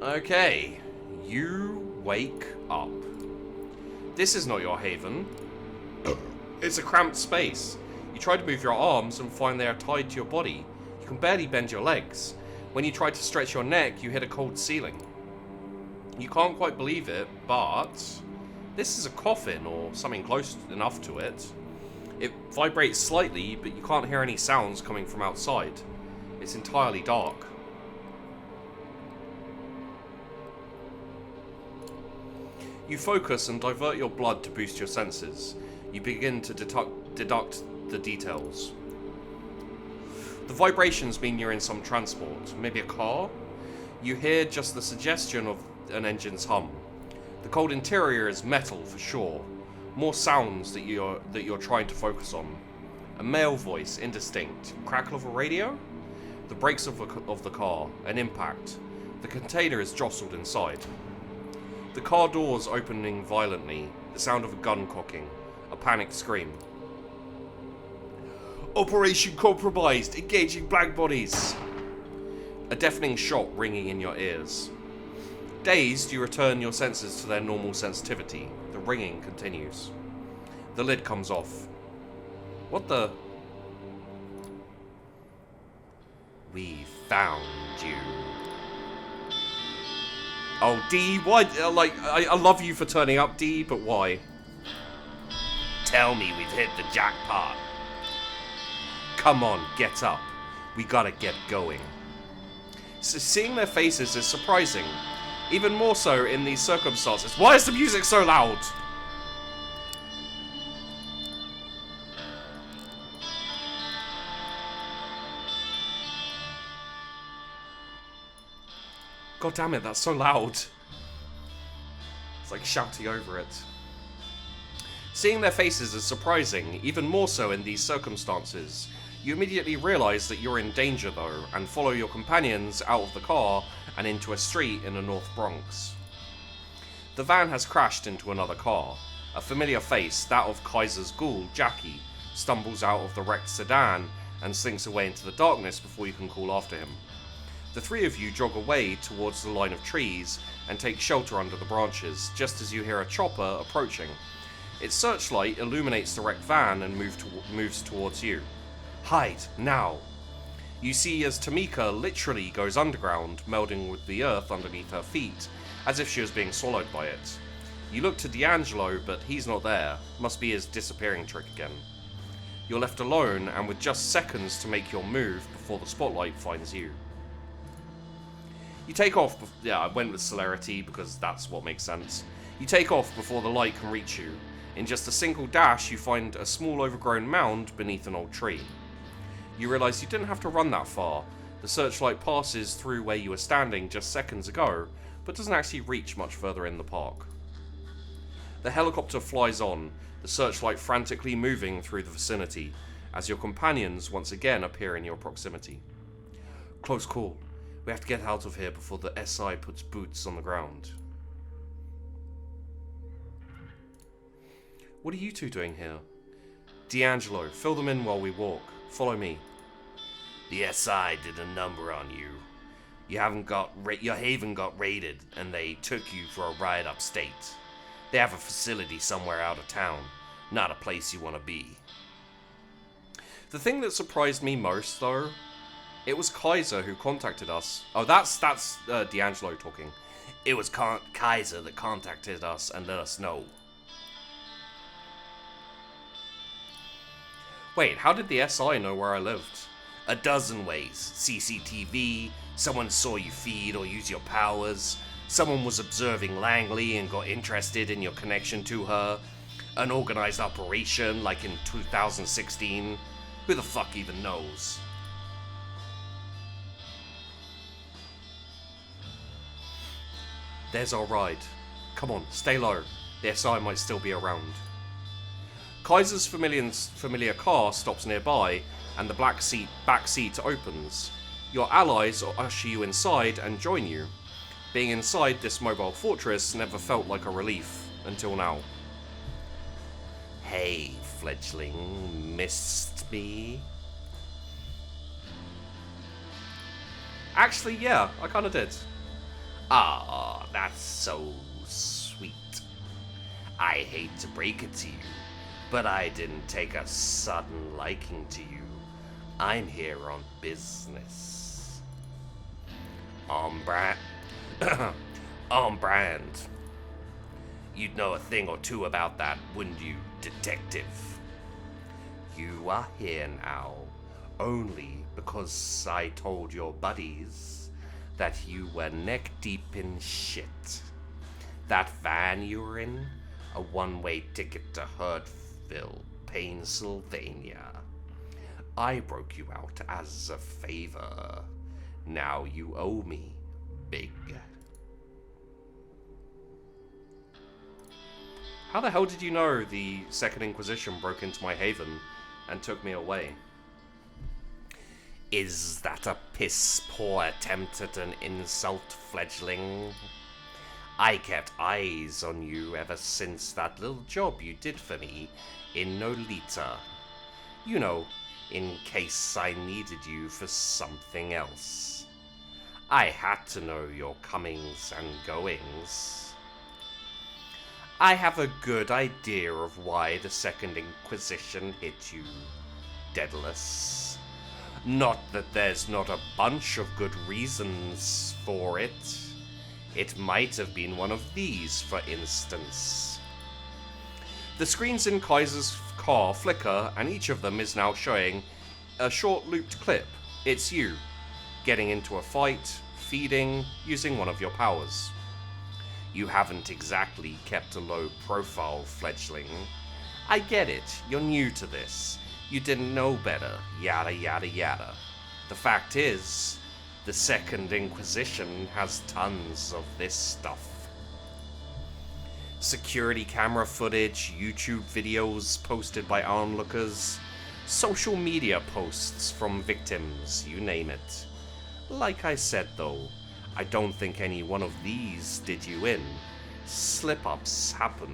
Okay, you wake up. This is not your haven. It's a cramped space. You try to move your arms and find they are tied to your body. You can barely bend your legs. When you try to stretch your neck, you hit a cold ceiling. You can't quite believe it, but this is a coffin or something close enough to it. It vibrates slightly, but you can't hear any sounds coming from outside. It's entirely dark. You focus and divert your blood to boost your senses. You begin to deduct the details. The vibrations mean you're in some transport, maybe a car. You hear just the suggestion of an engine's hum. The cold interior is metal for sure. More sounds that you're trying to focus on. A male voice, indistinct. Crackle of a radio? The brakes of the car. An impact. The container is jostled inside. The car doors opening violently. The sound of a gun cocking. A panicked scream. Operation compromised. Engaging black bodies. A deafening shot ringing in your ears. Dazed, you return your senses to their normal sensitivity. The ringing continues. The lid comes off. What the? We found you. Oh, D, why? I love you for turning up, D, but why? Tell me we've hit the jackpot. Come on, get up. We gotta get going. So seeing their faces is surprising. Even more so in these circumstances. Why is the music so loud? God damn it, that's so loud. It's like shouting over it. Seeing their faces is surprising, even more so in these circumstances. You immediately realise that you're in danger though, and follow your companions out of the car and into a street in the North Bronx. The van has crashed into another car. A familiar face, that of Kaiser's ghoul, Jackie, stumbles out of the wrecked sedan and slinks away into the darkness before you can call after him. The three of you jog away towards the line of trees and take shelter under the branches, just as you hear a chopper approaching. Its searchlight illuminates the wrecked van and moves towards you. Hide, now! You see as Tamika literally goes underground, melding with the earth underneath her feet, as if she was being swallowed by it. You look to D'Angelo, but he's not there. Must be his disappearing trick again. You're left alone, and with just seconds to make your move before the spotlight finds you. You take off, yeah, I went with celerity because that's what makes sense. You take off before the light can reach you. In just a single dash, you find a small overgrown mound beneath an old tree. You realise you didn't have to run that far. The searchlight passes through where you were standing just seconds ago, but doesn't actually reach much further in the park. The helicopter flies on, the searchlight frantically moving through the vicinity, as your companions once again appear in your proximity. Close call. We have to get out of here before the SI puts boots on the ground. What are you two doing here? D'Angelo, fill them in while we walk. Follow me. The SI did a number on you. Your haven got raided, and they took you for a ride upstate. They have a facility somewhere out of town. Not a place you want to be. The thing that surprised me most, though, it was Kaiser who contacted us. Oh, that's D'Angelo talking. It was Kaiser that contacted us and let us know. Wait, how did the SI know where I lived? A dozen ways. CCTV, someone saw you feed or use your powers, someone was observing Langley and got interested in your connection to her, an organized operation like in 2016. Who the fuck even knows? There's our ride. Come on, stay low. The SI might still be around. Kaiser's familiar car stops nearby, and the back seat opens. Your allies usher you inside and join you. Being inside this mobile fortress never felt like a relief, until now. Hey, fledgling, missed me? Actually, yeah, I kinda did. Ah, that's so sweet. I hate to break it to you, but I didn't take a sudden liking to you. I'm here on business. On brand. On brand. You'd know a thing or two about that, wouldn't you, detective? You are here now only because I told your buddies that you were neck deep in shit. That van you were in, a one-way ticket to Hurtville, Pennsylvania. I broke you out as a favor. Now you owe me, big. How the hell did you know the Second Inquisition broke into my haven and took me away? Is that a piss-poor attempt at an insult, fledgling? I kept eyes on you ever since that little job you did for me in Nolita. You know, in case I needed you for something else. I had to know your comings and goings. I have a good idea of why the Second Inquisition hit you, Daedalis. Not that there's not a bunch of good reasons for it. It might have been one of these, for instance. The screens in Kaiser's car flicker, and each of them is now showing a short looped clip. It's you, getting into a fight, feeding, using one of your powers. You haven't exactly kept a low profile, fledgling. I get it, you're new to this. You didn't know better, yada yada yada. The fact is, the Second Inquisition has tons of this stuff. Security camera footage, YouTube videos posted by onlookers, social media posts from victims, you name it. Like I said though, I don't think any one of these did you in. Slip-ups happen.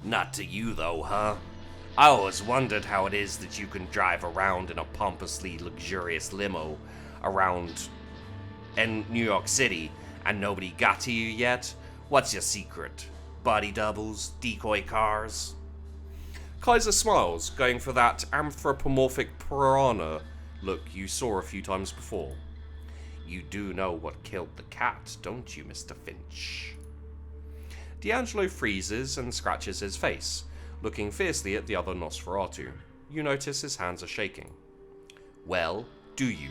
Not to you though, huh? I always wondered how it is that you can drive around in a pompously luxurious limo around in New York City and nobody got to you yet. What's your secret? Body doubles? Decoy cars? Kaiser smiles, going for that anthropomorphic piranha look you saw a few times before. You do know what killed the cat, don't you, Mr. Finch? D'Angelo freezes and scratches his face, looking fiercely at the other Nosferatu. You notice his hands are shaking. Well, do you?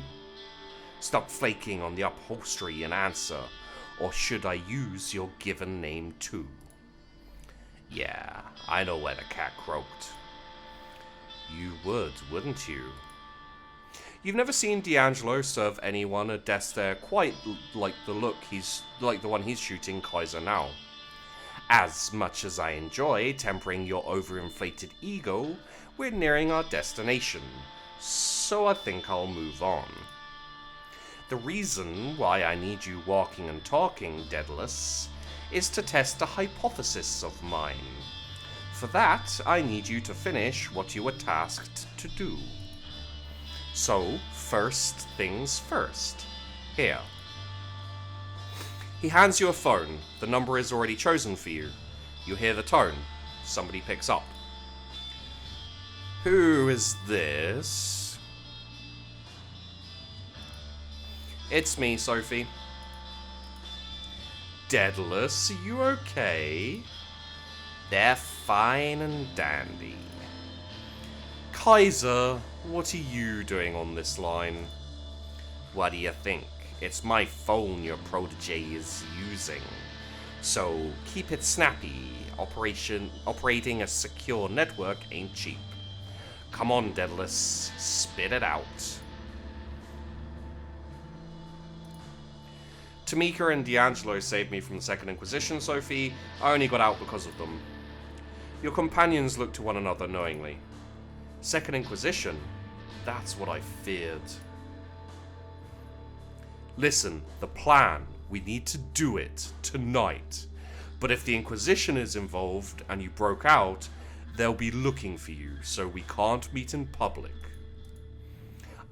Stop flaking on the upholstery and answer, or should I use your given name too? Yeah, I know where the cat croaked. You would, wouldn't you? You've never seen D'Angelo serve anyone a death stare quite like the one he's shooting Kaiser now. As much as I enjoy tempering your overinflated ego, we're nearing our destination, so I think I'll move on. The reason why I need you walking and talking, Daedalis, is to test a hypothesis of mine. For that, I need you to finish what you were tasked to do. So, first things first. Here. He hands you a phone. The number is already chosen for you. You hear the tone. Somebody picks up. Who is this? It's me, Sophie. Daedalus, are you okay? They're fine and dandy. Kaiser, what are you doing on this line? What do you think? It's my phone your protege is using. So keep it snappy. Operating a secure network ain't cheap. Come on, Daedalus, spit it out. Tamika and D'Angelo saved me from the Second Inquisition, Sophie. I only got out because of them. Your companions look to one another knowingly. Second Inquisition? That's what I feared. Listen, the plan. We need to do it. Tonight. But if the Inquisition is involved and you broke out, they'll be looking for you, so we can't meet in public.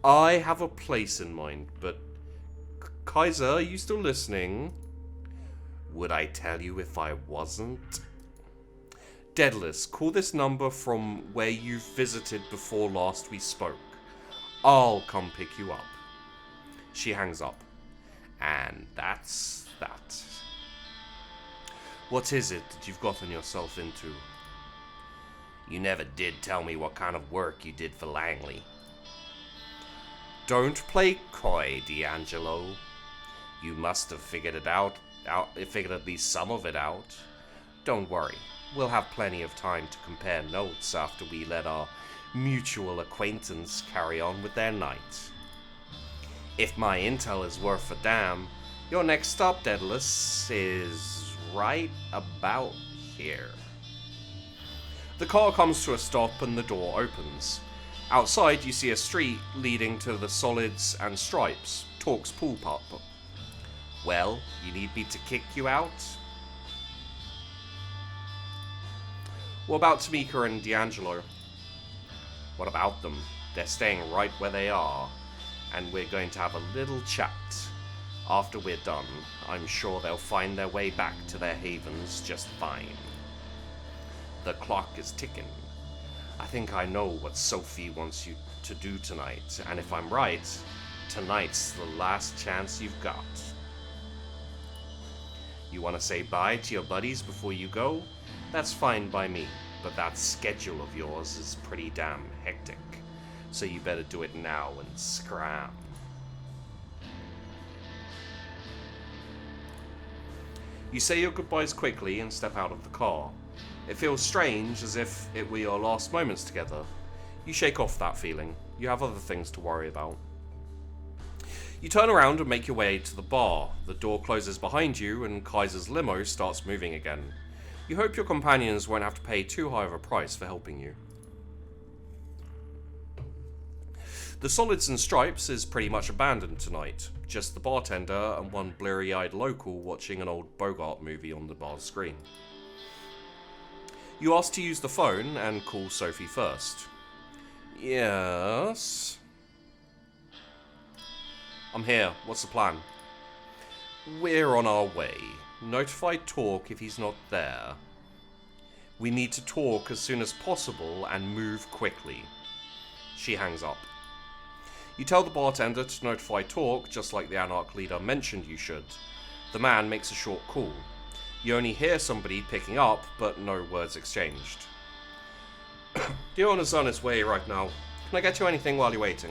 I have a place in mind, but... Kaiser, are you still listening? Would I tell you if I wasn't? Daedalis, call this number from where you visited before last we spoke. I'll come pick you up. She hangs up. And that's that. What is it that you've gotten yourself into? You never did tell me what kind of work you did for Langley. Don't play coy, D'Angelo. You must have figured at least some of it out. Don't worry, we'll have plenty of time to compare notes after we let our mutual acquaintance carry on with their night. If my intel is worth a damn, your next stop, Daedalis, is right about here. The car comes to a stop and the door opens. Outside, you see a street leading to the Solids and Stripes, Torque's pool pub. Well, you need me to kick you out? What about Tamika and D'Angelo? What about them? They're staying right where they are, and we're going to have a little chat. After we're done, I'm sure they'll find their way back to their havens just fine. The clock is ticking. I think I know what Sophie wants you to do tonight, and if I'm right, tonight's the last chance you've got. You want to say bye to your buddies before you go? That's fine by me, but that schedule of yours is pretty damn hectic, so you better do it now and scram. You say your goodbyes quickly and step out of the car. It feels strange, as if it were your last moments together. You shake off that feeling. You have other things to worry about. You turn around and make your way to the bar. The door closes behind you and Kaiser's limo starts moving again. You hope your companions won't have to pay too high of a price for helping you. The Solids and Stripes is pretty much abandoned tonight. Just the bartender and one bleary-eyed local watching an old Bogart movie on the bar's screen. You ask to use the phone and call Sophie first. Yes? I'm here. What's the plan? We're on our way. Notify Torque if he's not there. We need to talk as soon as possible and move quickly. She hangs up. You tell the bartender to notify Torque just like the Anarch leader mentioned you should. The man makes a short call. You only hear somebody picking up, but no words exchanged. The owner's on his way right now. Can I get you anything while you're waiting?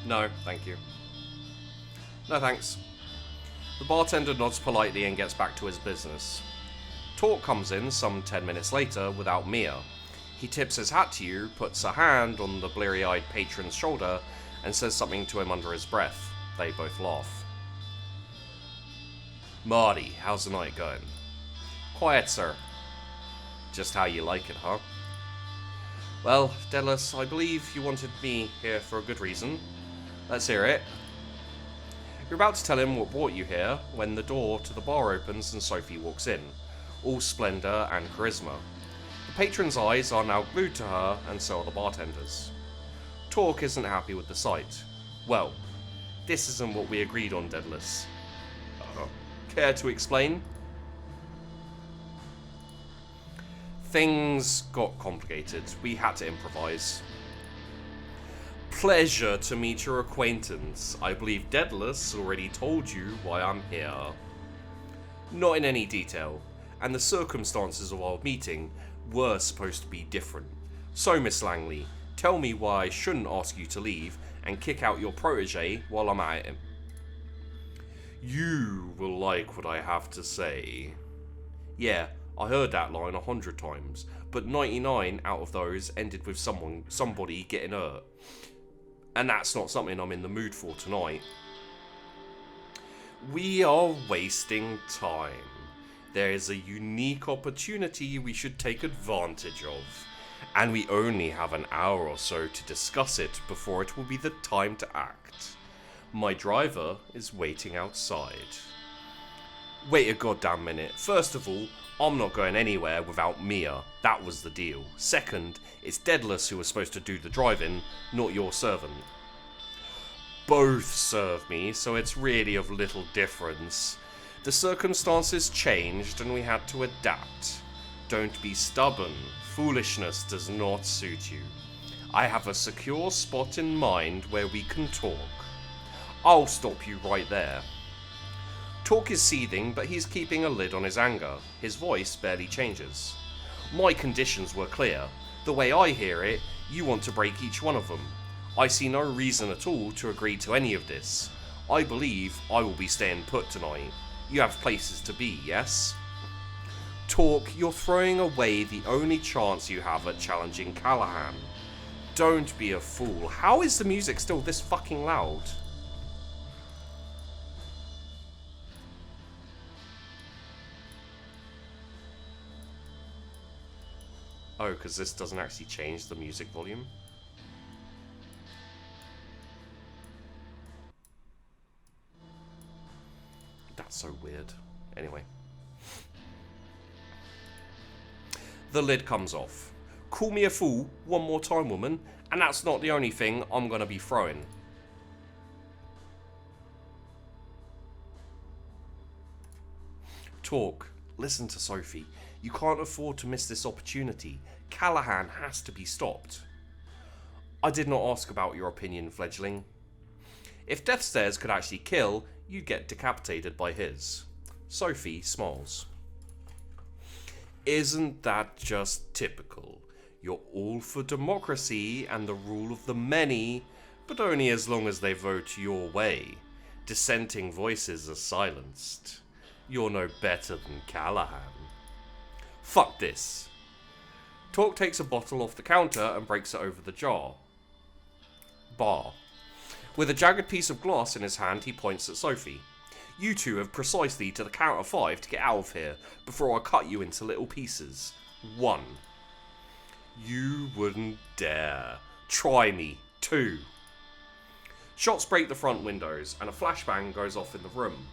No, thank you. No thanks. The bartender nods politely and gets back to his business. Torque comes in some 10 minutes later without Mia. He tips his hat to you, puts a hand on the bleary-eyed patron's shoulder, and says something to him under his breath. They both laugh. Marty, how's the night going? Quiet, sir. Just how you like it, huh? Well, Daedalis, I believe you wanted me here for a good reason. Let's hear it. You're about to tell him what brought you here when the door to the bar opens and Sophie walks in, all splendor and charisma. The patron's eyes are now glued to her, and so are the bartender's. Torque isn't happy with the sight. Well, this isn't what we agreed on, Daedalis. Care to explain? Things got complicated. We had to improvise. Pleasure to meet your acquaintance. I believe Daedalis already told you why I'm here. Not in any detail, and the circumstances of our meeting were supposed to be different. So, Miss Langley, tell me why I shouldn't ask you to leave and kick out your protege while I'm at it. You will like what I have to say. Yeah, I heard that line 100 times, but 99 out of those ended with somebody getting hurt. And that's not something I'm in the mood for tonight. We are wasting time. There is a unique opportunity we should take advantage of, and we only have an hour or so to discuss it before it will be the time to act. My driver is waiting outside. Wait a goddamn minute. First of all, I'm not going anywhere without Mia. That was the deal. Second, it's Daedalis who was supposed to do the driving, not your servant. Both serve me, so it's really of little difference. The circumstances changed and we had to adapt. Don't be stubborn. Foolishness does not suit you. I have a secure spot in mind where we can talk. I'll stop you right there. Talk is seething, but he's keeping a lid on his anger. His voice barely changes. My conditions were clear. The way I hear it, you want to break each one of them. I see no reason at all to agree to any of this. I believe I will be staying put tonight. You have places to be, yes? Talk, you're throwing away the only chance you have at challenging Callahan. Don't be a fool. How is the music still this fucking loud? Oh, because this doesn't actually change the music volume? That's so weird. Anyway. The lid comes off. Call me a fool one more time, woman, and that's not the only thing I'm gonna be throwing. Talk. Listen to Sophie. You can't afford to miss this opportunity. Callahan has to be stopped. I did not ask about your opinion, fledgling. If death stares could actually kill, you'd get decapitated by his. Sophie smiles. Isn't that just typical? You're all for democracy and the rule of the many, but only as long as they vote your way. Dissenting voices are silenced. You're no better than Callahan. Fuck this. Talk takes a bottle off the counter and breaks it over the bar. With a jagged piece of glass in his hand, he points at Sophie. You two have precisely to the count of 5 to get out of here before I cut you into little pieces. 1. You wouldn't dare. Try me. 2. Shots break the front windows and a flashbang goes off in the room,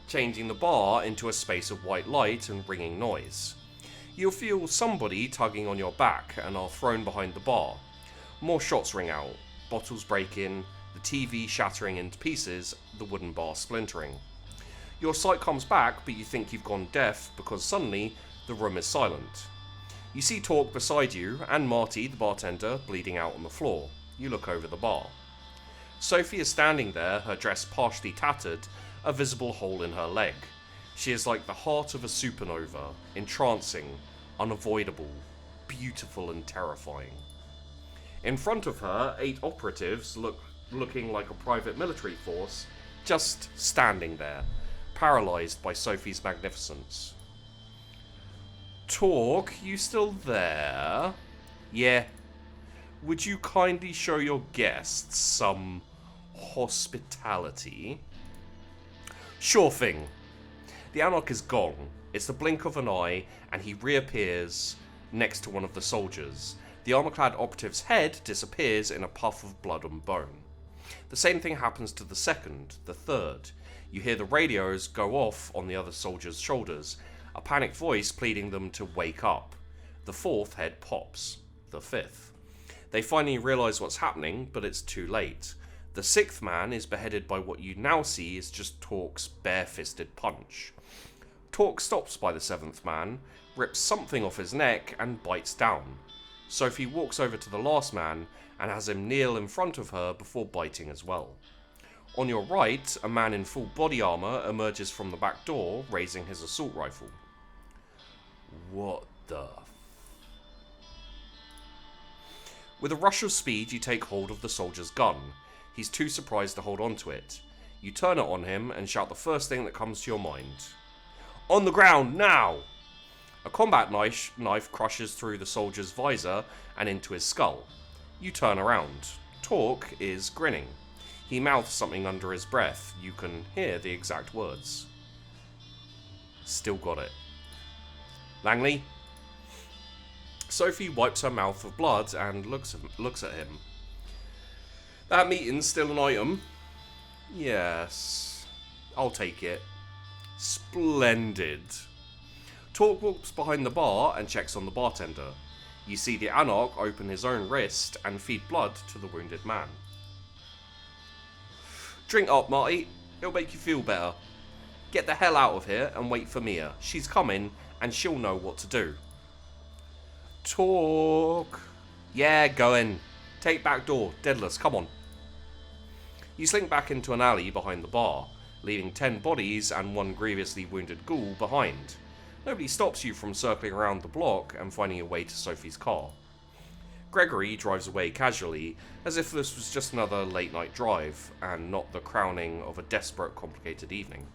changing the bar into a space of white light and ringing noise. You'll feel somebody tugging on your back and are thrown behind the bar. More shots ring out, bottles break in, the TV shattering into pieces, the wooden bar splintering. Your sight comes back, but you think you've gone deaf because suddenly the room is silent. You see Talk beside you and Marty, the bartender, bleeding out on the floor. You look over the bar. Sophie is standing there, her dress partially tattered, a visible hole in her leg. She is like the heart of a supernova, entrancing, unavoidable, beautiful and terrifying. In front of her, 8 operatives looking like a private military force, just standing there, paralysed by Sophie's magnificence. Talk, you still there? Yeah. Would you kindly show your guests some hospitality? Sure thing. The Anarch is gone. It's the blink of an eye, and he reappears next to one of the soldiers. The armor-clad operative's head disappears in a puff of blood and bone. The same thing happens to the second, the third. You hear the radios go off on the other soldiers' shoulders, a panicked voice pleading them to wake up. The fourth head pops. The fifth. They finally realise what's happening, but it's too late. The sixth man is beheaded by what you now see is just Talk's bare-fisted punch. Talk stops by the seventh man, rips something off his neck, and bites down. Sophie walks over to the last man and has him kneel in front of her before biting as well. On your right, a man in full body armour emerges from the back door, raising his assault rifle. What the... With a rush of speed, you take hold of the soldier's gun. He's too surprised to hold on to it. You turn it on him and shout the first thing that comes to your mind. On the ground, now! A combat knife crushes through the soldier's visor and into his skull. You turn around. Talk is grinning. He mouths something under his breath. You can hear the exact words. Still got it. Langley? Sophie wipes her mouth of blood and looks at him. That meeting's still an item? Yes. I'll take it. Splendid. Torque walks behind the bar and checks on the bartender. You see the Anarch open his own wrist and feed blood to the wounded man. Drink up, Marty. It'll make you feel better. Get the hell out of here and wait for Mia. She's coming and she'll know what to do. Talk. Yeah, go in. Take back door. Daedalis, come on. You slink back into an alley behind the bar, leaving 10 bodies and 1 grievously wounded ghoul behind. Nobody stops you from circling around the block and finding your way to Sophie's car. Gregory drives away casually, as if this was just another late-night drive, and not the crowning of a desperate, complicated evening.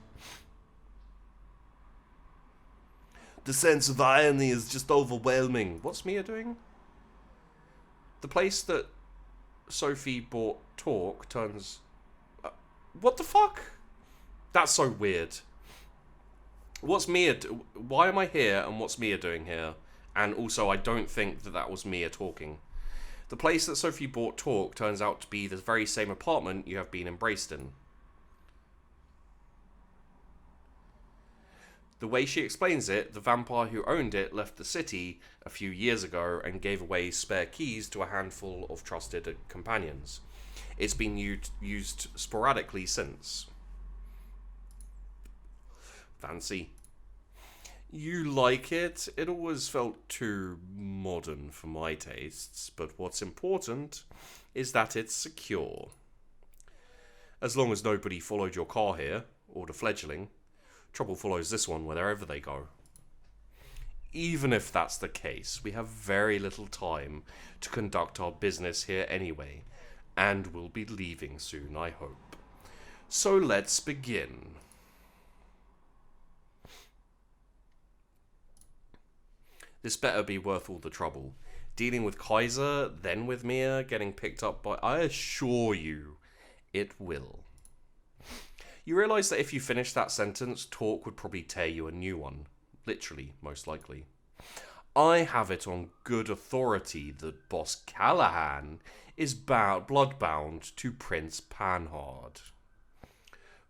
The sense of irony is just overwhelming. What's Mia doing? The place that Sophie bought Torque turns... what the fuck? That's so weird. What's Mia... why am I here and what's Mia doing here? And also, I don't think that was Mia talking. The place that Sophie bought Torque turns out to be the very same apartment you have been embraced in. The way she explains it, the vampire who owned it left the city a few years ago and gave away spare keys to a handful of trusted companions. It's been used sporadically since. Fancy. You like it? It always felt too modern for my tastes, but what's important is that it's secure. As long as nobody followed your car here, or the fledgling, trouble follows this one wherever they go. Even if that's the case, we have very little time to conduct our business here anyway, and we'll be leaving soon, I hope. So let's begin. This better be worth all the trouble. Dealing with Kaiser, then with Mia, getting picked up by... I assure you, it will. You realise that if you finish that sentence, Torque would probably tear you a new one. Literally, most likely. I have it on good authority that Boss Callahan is bloodbound to Prince Panhard.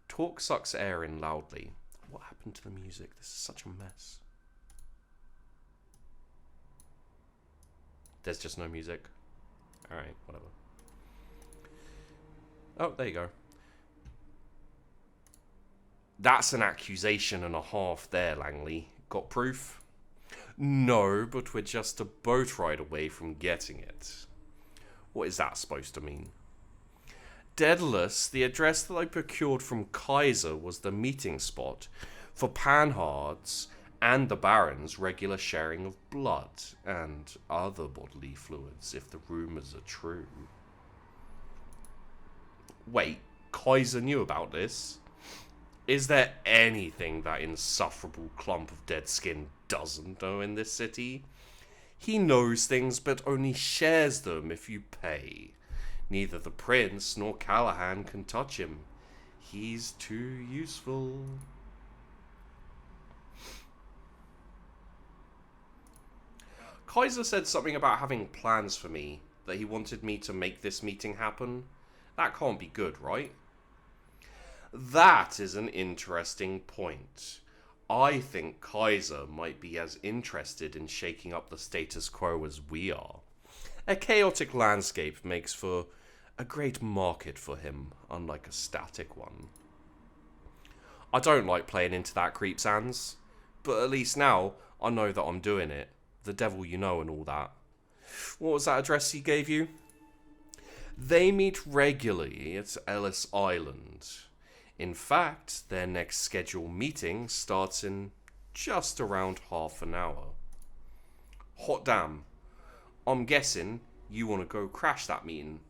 Torque sucks air in loudly. What happened to the music? This is such a mess. There's just no music. Alright, whatever. Oh, there you go. That's an accusation and a half there, Langley. Got proof? No, but we're just a boat ride away from getting it. What is that supposed to mean? Daedalus, the address that I procured from Kaiser was the meeting spot for Panhard's and the Baron's regular sharing of blood and other bodily fluids, if the rumours are true. Wait, Kaiser knew about this? Is there anything that insufferable clump of dead skin doesn't know in this city? He knows things, but only shares them if you pay. Neither the Prince nor Callahan can touch him. He's too useful. Kaiser said something about having plans for me, that he wanted me to make this meeting happen. That can't be good, right? That is an interesting point. I think Kaiser might be as interested in shaking up the status quo as we are. A chaotic landscape makes for a great market for him, unlike a static one. I don't like playing into that creep sands, but at least now I know that I'm doing it. The devil you know and all that. What was that address he gave you? They meet regularly at Ellis Island. In fact, their next scheduled meeting starts in just around half an hour. Hot damn. I'm guessing you want to go crash that meeting.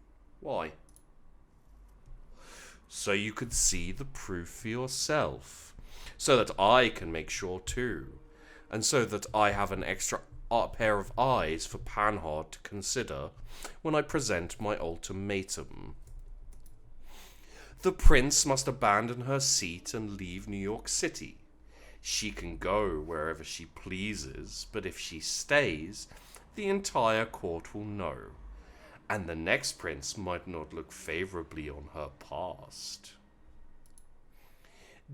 Why? So you could see the proof for yourself. So that I can make sure too. And so that I have an extra pair of eyes for Panhard to consider when I present my ultimatum. The Prince must abandon her seat and leave New York City. She can go wherever she pleases, but if she stays, the entire court will know, and the next prince might not look favorably on her past.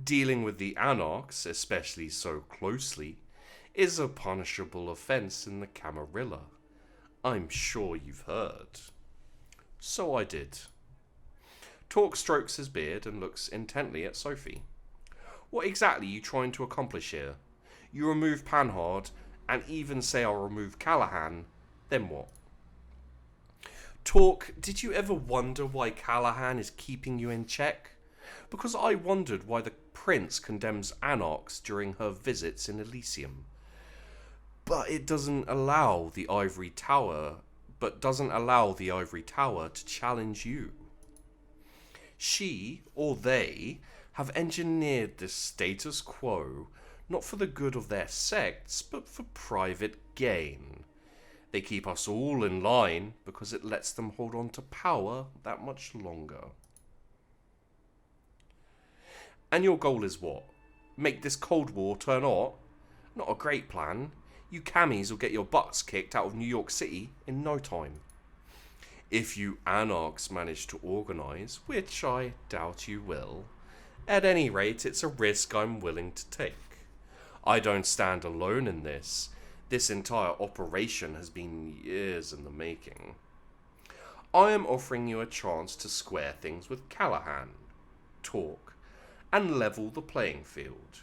Dealing with the Anarchs, especially so closely, is a punishable offence in the Camarilla. I'm sure you've heard. So I did. Torque strokes his beard and looks intently at Sophie. What exactly are you trying to accomplish here? You remove Panhard, and even say I'll remove Callahan, then what? Torque, did you ever wonder why Callahan is keeping you in check? Because I wondered why the Prince condemns Anarchs during her visits in Elysium. But it doesn't allow the Ivory Tower to challenge you. She, or they, have engineered this status quo not for the good of their sects, but for private gain. They keep us all in line because it lets them hold on to power that much longer. And your goal is what? Make this Cold War turn hot? Not a great plan. You cammies will get your butts kicked out of New York City in no time. If you Anarchs manage to organise, which I doubt you will, at any rate it's a risk I'm willing to take. I don't stand alone in this. This entire operation has been years in the making. I am offering you a chance to square things with Callahan, talk, and level the playing field.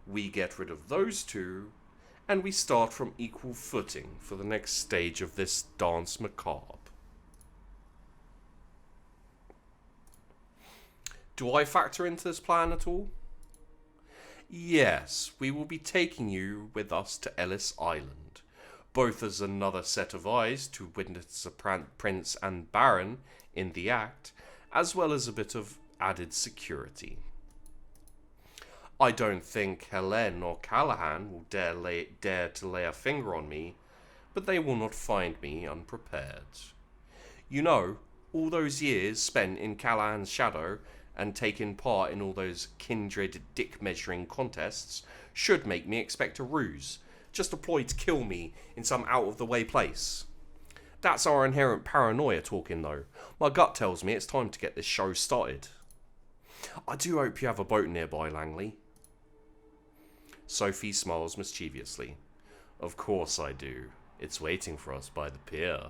We get rid of those two, and we start from equal footing for the next stage of this dance macabre. Do I factor into this plan at all? Yes, we will be taking you with us to Ellis Island, both as another set of eyes to witness the Prince and Baron in the act, as well as a bit of added security. I don't think Helene or Callahan will dare to lay a finger on me, but they will not find me unprepared. You know, all those years spent in Callahan's shadow and taking part in all those kindred dick-measuring contests should make me expect a ruse, just a ploy to kill me in some out-of-the-way place. That's our inherent paranoia talking, though. My gut tells me it's time to get this show started. I do hope you have a boat nearby, Langley. Sophie smiles mischievously. Of course I do. It's waiting for us by the pier.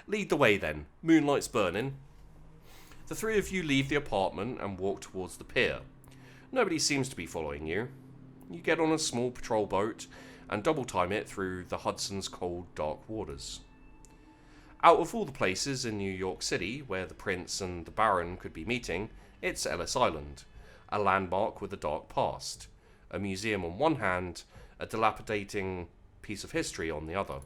Lead the way, then. Moonlight's burning. The three of you leave the apartment and walk towards the pier. Nobody seems to be following you. You get on a small patrol boat and double time it through the Hudson's cold, dark waters. Out of all the places in New York City where the Prince and the Baron could be meeting, it's Ellis Island, a landmark with a dark past, a museum on one hand, a dilapidating piece of history on the other.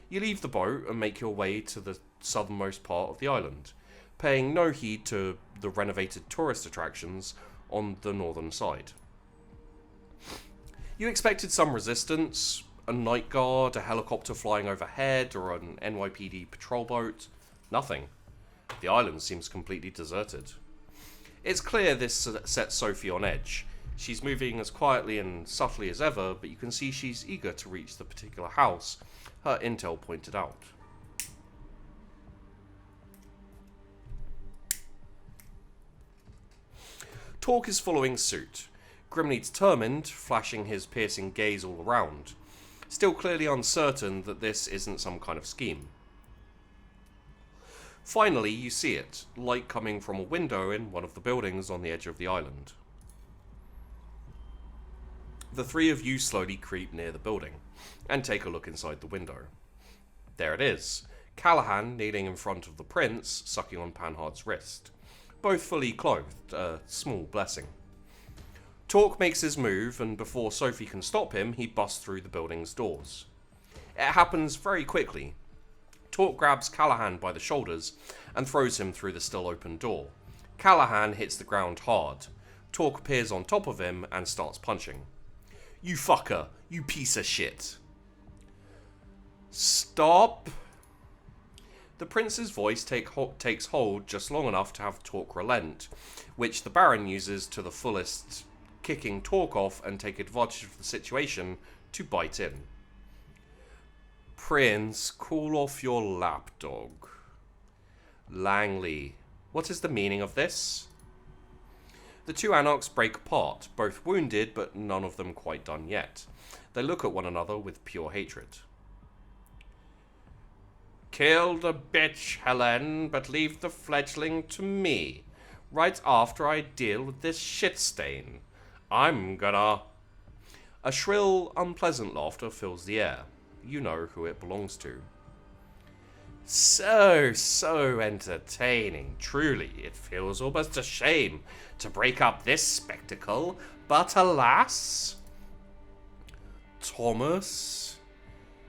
You leave the boat and make your way to the southernmost part of the island, paying no heed to the renovated tourist attractions on the northern side. You expected some resistance, a night guard, a helicopter flying overhead, or an NYPD patrol boat. Nothing. The island seems completely deserted. It's clear this sets Sophie on edge. She's moving as quietly and subtly as ever, but you can see she's eager to reach the particular house her intel pointed out. Torque is following suit, grimly determined, flashing his piercing gaze all around, still clearly uncertain that this isn't some kind of scheme. Finally, you see it, light coming from a window in one of the buildings on the edge of the island. The three of you slowly creep near the building, and take a look inside the window. There it is, Callahan kneeling in front of the Prince, sucking on Panhard's wrist. Both fully clothed, a small blessing. Torque makes his move, and before Sophie can stop him, he busts through the building's doors. It happens very quickly. Torque grabs Callahan by the shoulders and throws him through the still open door. Callahan hits the ground hard. Torque appears on top of him and starts punching. You fucker, you piece of shit. Stop. The Prince's voice takes hold just long enough to have Torque relent, which the Baron uses to the fullest, kicking Torque off and take advantage of the situation to bite in. Prince, call off your lapdog. Langley, what is the meaning of this? The two Anarchs break apart, both wounded, but none of them quite done yet. They look at one another with pure hatred. Kill the bitch, Helen, but leave the fledgling to me. Right after I deal with this shit stain. I'm gonna... A shrill, unpleasant laughter fills the air. You know who it belongs to. So entertaining. Truly, it feels almost a shame to break up this spectacle, but alas... Thomas?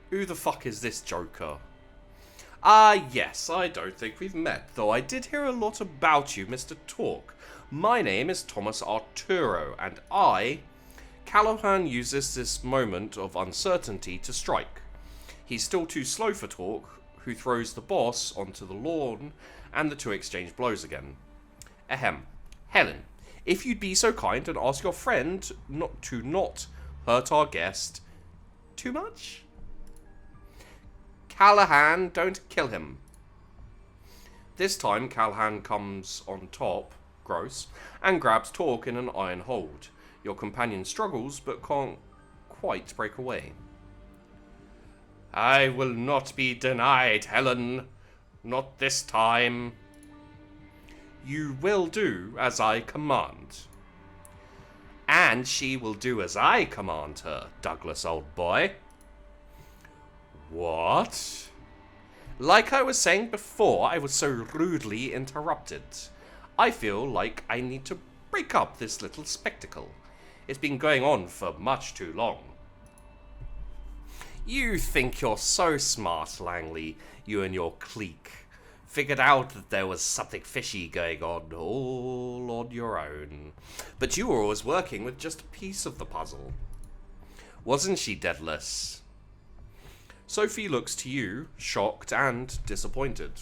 Who the fuck is this joker? Yes, I don't think we've met, though I did hear a lot about you, Mr. Talk. My name is Thomas Arturo, and Callahan uses this moment of uncertainty to strike. He's still too slow for Talk, who throws the boss onto the lawn, and the two exchange blows again. Ahem. Helen, if you'd be so kind and ask your friend not hurt our guest too much? Callahan, don't kill him. This time, Callahan comes on top, gross, and grabs Talk in an iron hold. Your companion struggles, but can't quite break away. I will not be denied, Helen. Not this time. You will do as I command. And she will do as I command her, Douglas, old boy. What? Like I was saying before, I was so rudely interrupted. I feel like I need to break up this little spectacle. It's been going on for much too long. You think you're so smart, Langley, you and your clique. Figured out that there was something fishy going on all on your own. But you were always working with just a piece of the puzzle. Wasn't she, Daedalus? Sophie looks to you, shocked and disappointed.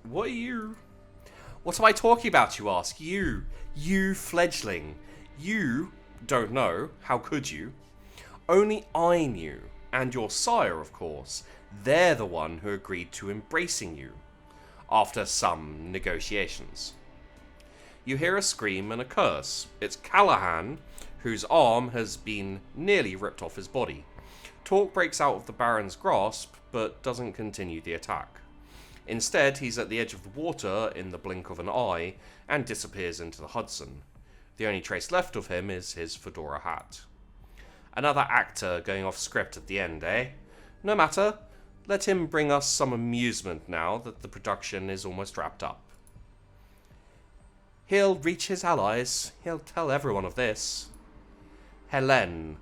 What am I talking about, you ask? You fledgling. You don't know, how could you? Only I knew, and your sire, of course. They're the one who agreed to embracing you, after some negotiations. You hear a scream and a curse. It's Callahan, whose arm has been nearly ripped off his body. Talk breaks out of the Baron's grasp, but doesn't continue the attack. Instead, he's at the edge of the water in the blink of an eye, and disappears into the Hudson. The only trace left of him is his fedora hat. Another actor going off script at the end, eh? No matter, let him bring us some amusement now that the production is almost wrapped up. He'll reach his allies. He'll tell everyone of this. Helene.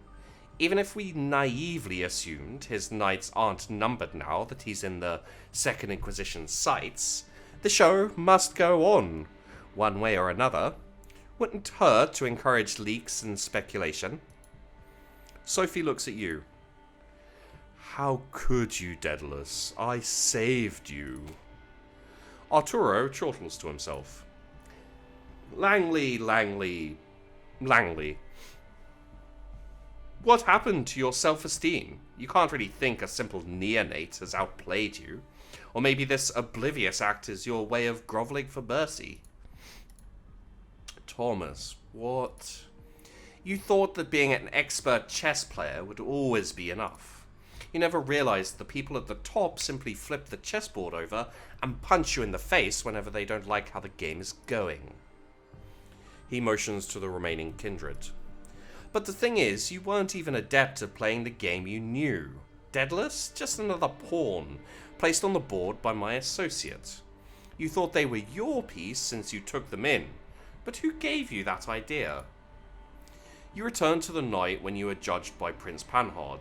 Even if we naively assumed his nights aren't numbered now that he's in the Second Inquisition's sights, the show must go on, one way or another. Wouldn't hurt to encourage leaks and speculation. Sophie looks at you. How could you, Daedalus? I saved you. Arturo chortles to himself. Langley. What happened to your self-esteem? You can't really think a simple neonate has outplayed you. Or maybe this oblivious act is your way of grovelling for mercy. Thomas, what? You thought that being an expert chess player would always be enough. You never realized the people at the top simply flip the chessboard over and punch you in the face whenever they don't like how the game is going. He motions to the remaining kindred. But the thing is, you weren't even adept at playing the game you knew. Daedalus? Just another pawn, placed on the board by my associate. You thought they were your piece since you took them in, but who gave you that idea? You returned to the night when you were judged by Prince Panhard.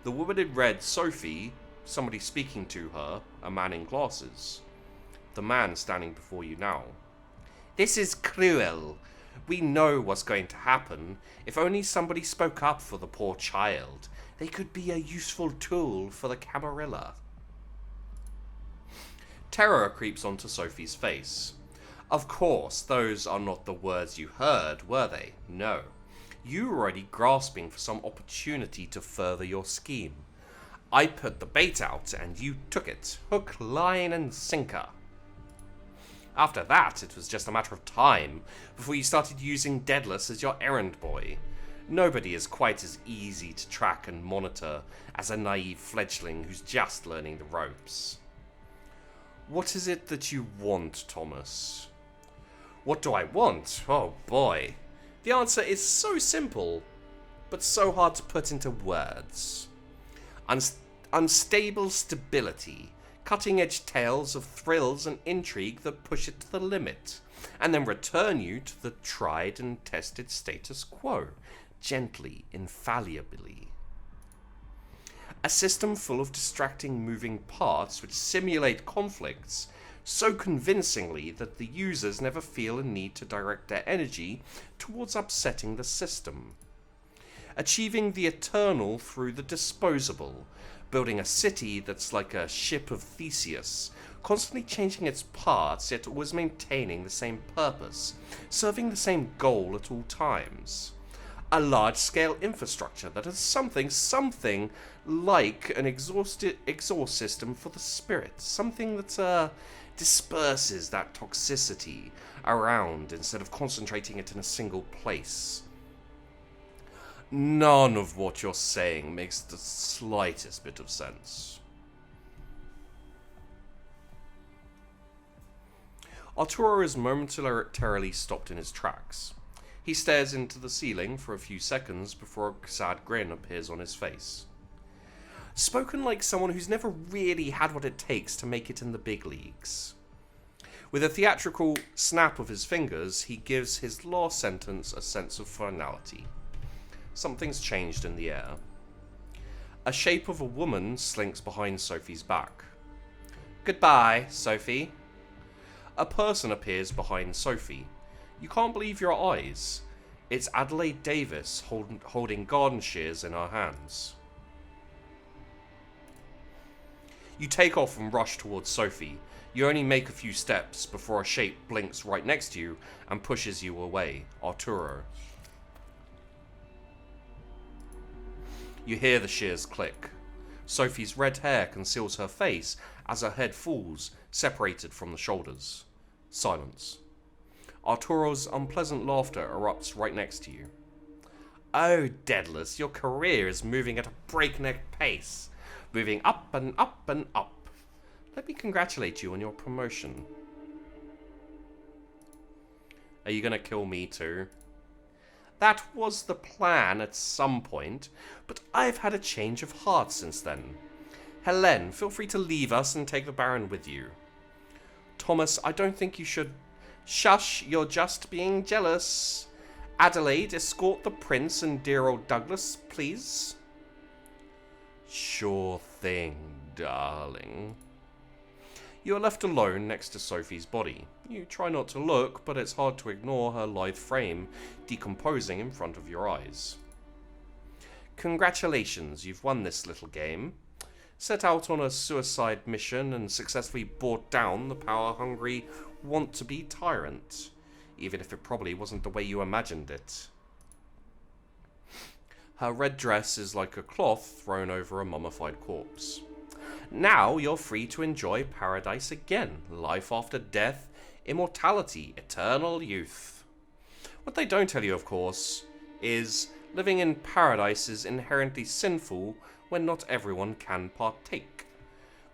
The woman in red, Sophie, somebody speaking to her, a man in glasses. The man standing before you now. This is cruel. We know what's going to happen. If only somebody spoke up for the poor child, they could be a useful tool for the Camarilla. Terror creeps onto Sophie's face. Of course, those are not the words you heard, were they? No. You were already grasping for some opportunity to further your scheme. I put the bait out and you took it, hook, line, and sinker. After that, it was just a matter of time before you started using Daedalis as your errand boy. Nobody is quite as easy to track and monitor as a naive fledgling who's just learning the ropes. What is it that you want, Thomas? What do I want? Oh boy. The answer is so simple, but so hard to put into words. Unstable stability, cutting-edge tales of thrills and intrigue that push it to the limit, and then return you to the tried and tested status quo, gently, infallibly. A system full of distracting moving parts which simulate conflicts so convincingly that the users never feel a need to direct their energy towards upsetting the system. Achieving the eternal through the disposable, building a city that's like a ship of Theseus, constantly changing its parts yet always maintaining the same purpose, serving the same goal at all times. A large-scale infrastructure that has something like an exhaust system for the spirit, something that disperses that toxicity around instead of concentrating it in a single place. None of what you're saying makes the slightest bit of sense. Arturo is momentarily stopped in his tracks. He stares into the ceiling for a few seconds before a sad grin appears on his face. Spoken like someone who's never really had what it takes to make it in the big leagues. With a theatrical snap of his fingers, he gives his last sentence a sense of finality. Something's changed in the air. A shape of a woman slinks behind Sophie's back. Goodbye, Sophie. A person appears behind Sophie. You can't believe your eyes. It's Adelaide Davis holding garden shears in her hands. You take off and rush towards Sophie. You only make a few steps before a shape blinks right next to you and pushes you away. Arturo. You hear the shears click. Sophie's red hair conceals her face as her head falls, separated from the shoulders. Silence. Arturo's unpleasant laughter erupts right next to you. Oh, Daedalis, your career is moving at a breakneck pace. Moving up and up and up. Let me congratulate you on your promotion. Are you gonna kill me too? That was the plan at some point, but I've had a change of heart since then. Helene, feel free to leave us and take the Baron with you. Thomas, I don't think you should... Shush, you're just being jealous. Adelaide, escort the Prince and dear old Douglas, please. Sure thing, darling. You are left alone next to Sophie's body. You try not to look, but it's hard to ignore her lithe frame decomposing in front of your eyes. Congratulations, you've won this little game. Set out on a suicide mission and successfully brought down the power-hungry, want-to-be tyrant, even if it probably wasn't the way you imagined it. Her red dress is like a cloth thrown over a mummified corpse. Now you're free to enjoy paradise again, life after death, immortality, eternal youth. What they don't tell you, of course, is living in paradise is inherently sinful when not everyone can partake.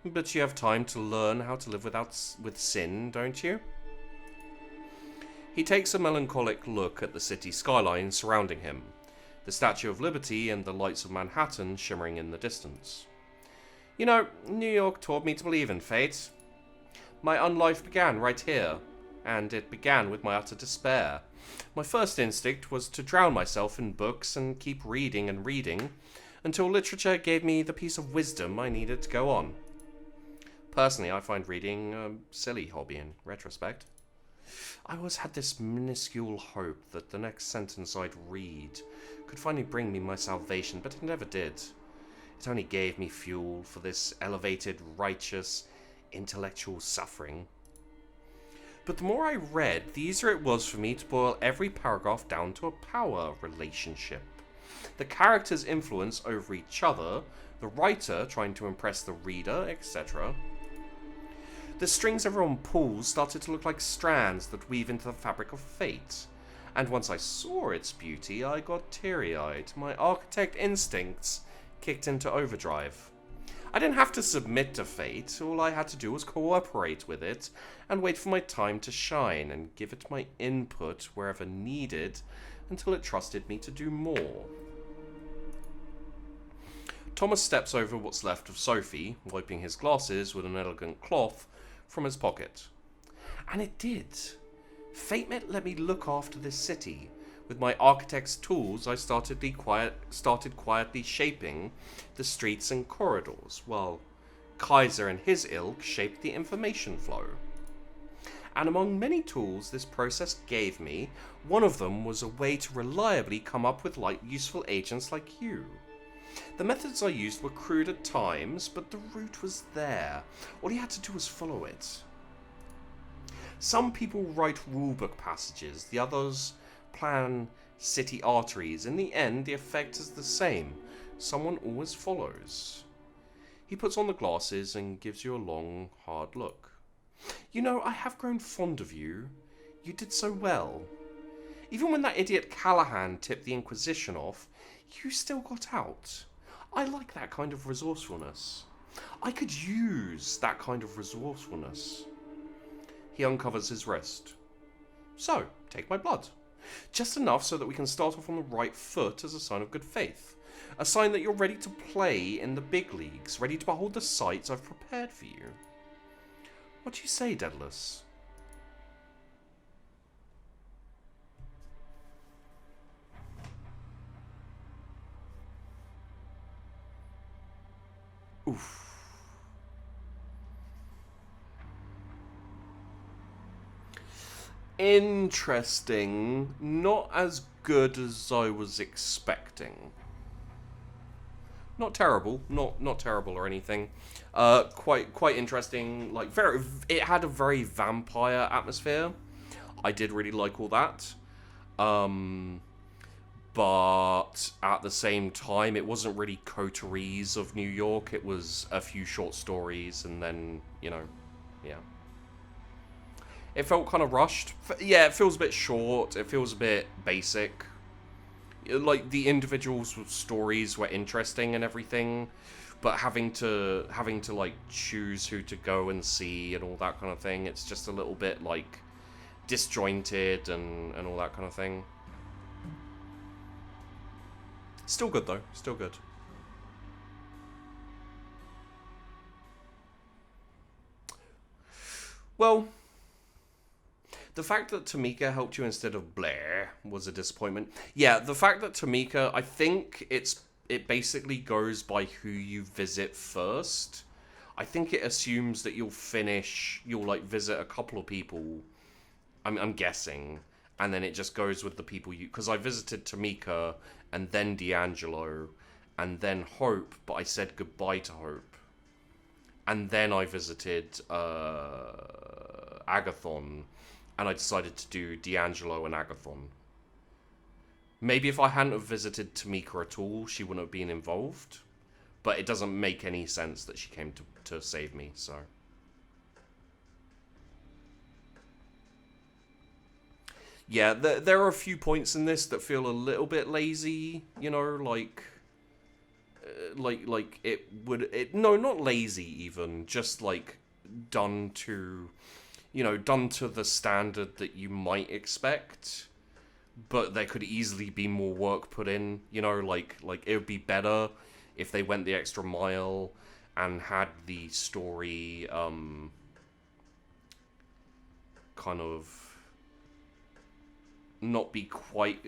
But you have time to learn how to live with sin, don't you? He takes a melancholic look at the city skyline surrounding him, the Statue of Liberty and the lights of Manhattan shimmering in the distance. You know, New York taught me to believe in fate. My unlife began right here, and it began with my utter despair. My first instinct was to drown myself in books and keep reading and reading, until literature gave me the piece of wisdom I needed to go on. Personally, I find reading a silly hobby in retrospect. I always had this minuscule hope that the next sentence I'd read could finally bring me my salvation, but it never did. It only gave me fuel for this elevated, righteous, intellectual suffering. But the more I read, the easier it was for me to boil every paragraph down to a power relationship. The characters' influence over each other the writer trying to impress the reader, etc. The strings everyone pulls started to look like strands that weave into the fabric of fate. And once I saw its beauty, I got teary-eyed. My architect instincts kicked into overdrive. I didn't have to submit to fate. All I had to do was cooperate with it and wait for my time to shine and give it my input wherever needed until it trusted me to do more. Thomas steps over what's left of Sophie, wiping his glasses with an elegant cloth from his pocket. And it did. Fate let me look after this city. With my architect's tools, I started quietly shaping the streets and corridors, while Kaiser and his ilk shaped the information flow. And among many tools this process gave me, one of them was a way to reliably come up with useful agents like you. The methods I used were crude at times, but the route was there. All you had to do was follow it. Some people write rulebook passages, the others plan city arteries. In the end, the effect is the same. Someone always follows. He puts on the glasses and gives you a long, hard look. You know, I have grown fond of you. You did so well. Even when that idiot Callahan tipped the Inquisition off, you still got out. I like that kind of resourcefulness. I could use that kind of resourcefulness. He uncovers his wrist. So, take my blood. Just enough so that we can start off on the right foot as a sign of good faith. A sign that you're ready to play in the big leagues, ready to behold the sights I've prepared for you. What do you say, Daedalus? Oof. Interesting. Not as good as I was expecting. Not terrible. Not terrible or anything. Quite interesting. Like it had a very vampire atmosphere. I did really like all that. But at the same time, it wasn't really Coteries of New York. It was a few short stories, and then, yeah. It felt kind of rushed. Yeah, it feels a bit short. It feels a bit basic. Like, the individual stories were interesting and everything, but having to like choose who to go and see and all that kind of thing, it's just a little bit like disjointed and all that kind of thing. Still good though. Still good. Well, the fact that Tamika helped you instead of Blair was a disappointment. Yeah, the fact that Tamika, I think it basically goes by who you visit first. I think it assumes that you'll like visit a couple of people. I'm guessing, and then it just goes with the people you. Because I visited Tamika and then D'Angelo, and then Hope, but I said goodbye to Hope, and then I visited Agathon. And I decided to do D'Angelo and Agathon. Maybe if I hadn't have visited Tamika at all, she wouldn't have been involved. But it doesn't make any sense that she came to save me, so. Yeah, there are a few points in this that feel a little bit lazy, like it would... No, not lazy even, just like done to the standard that you might expect, but there could easily be more work put in, like it would be better if they went the extra mile and had the story, kind of not be quite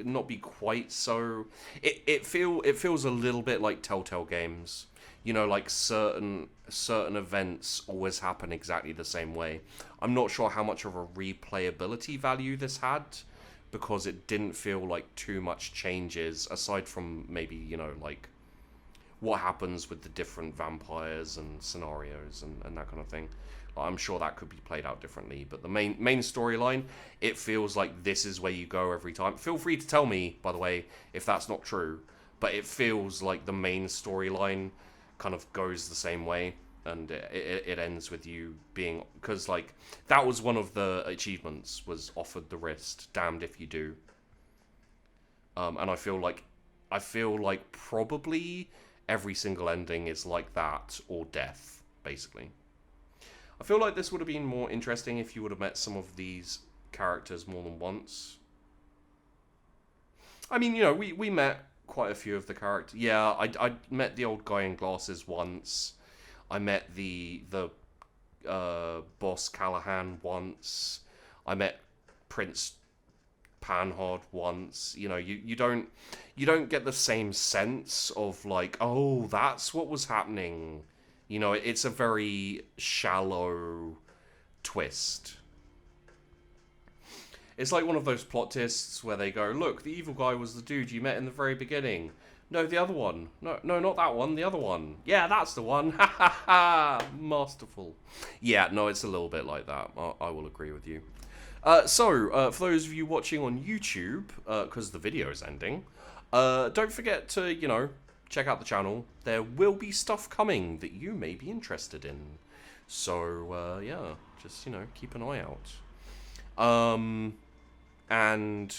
so, it feels a little bit like Telltale games. Like certain events always happen exactly the same way. I'm not sure how much of a replayability value this had, because it didn't feel like too much changes, aside from maybe, like what happens with the different vampires and scenarios and that kind of thing. I'm sure that could be played out differently, but the main storyline, it feels like this is where you go every time. Feel free to tell me, by the way, if that's not true, but it feels like the main storyline kind of goes the same way, and it ends with you being, because like that was one of the achievements, was offered the wrist, damned if you do. And I feel like probably every single ending is like that, or death, basically. I feel like this would have been more interesting if you would have met some of these characters more than once. I mean, you know, we met quite a few of the characters. Yeah, I met the old guy in glasses once. I met the boss Callahan once. I met Prince Panhard once. You know, you don't get the same sense of like, oh, that's what was happening. You know, it's a very shallow twist. It's like one of those plot twists where they go, look, the evil guy was the dude you met in the very beginning. No, the other one. No, not that one, the other one. Yeah, that's the one. Ha ha ha! Masterful. Yeah, no, it's a little bit like that. I will agree with you. So, for those of you watching on YouTube, because the video is ending, don't forget to, you know, check out the channel. There will be stuff coming that you may be interested in. So, yeah, just, you know, keep an eye out. And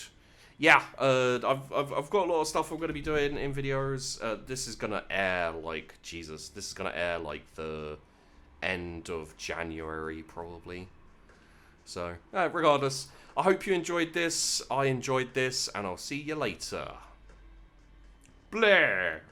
yeah, I've got a lot of stuff I'm going to be doing in videos. This is going to air like, Jesus, this is going to air like the end of January probably. So, regardless, I hope you enjoyed this. I enjoyed this, and I'll see you later. Blair.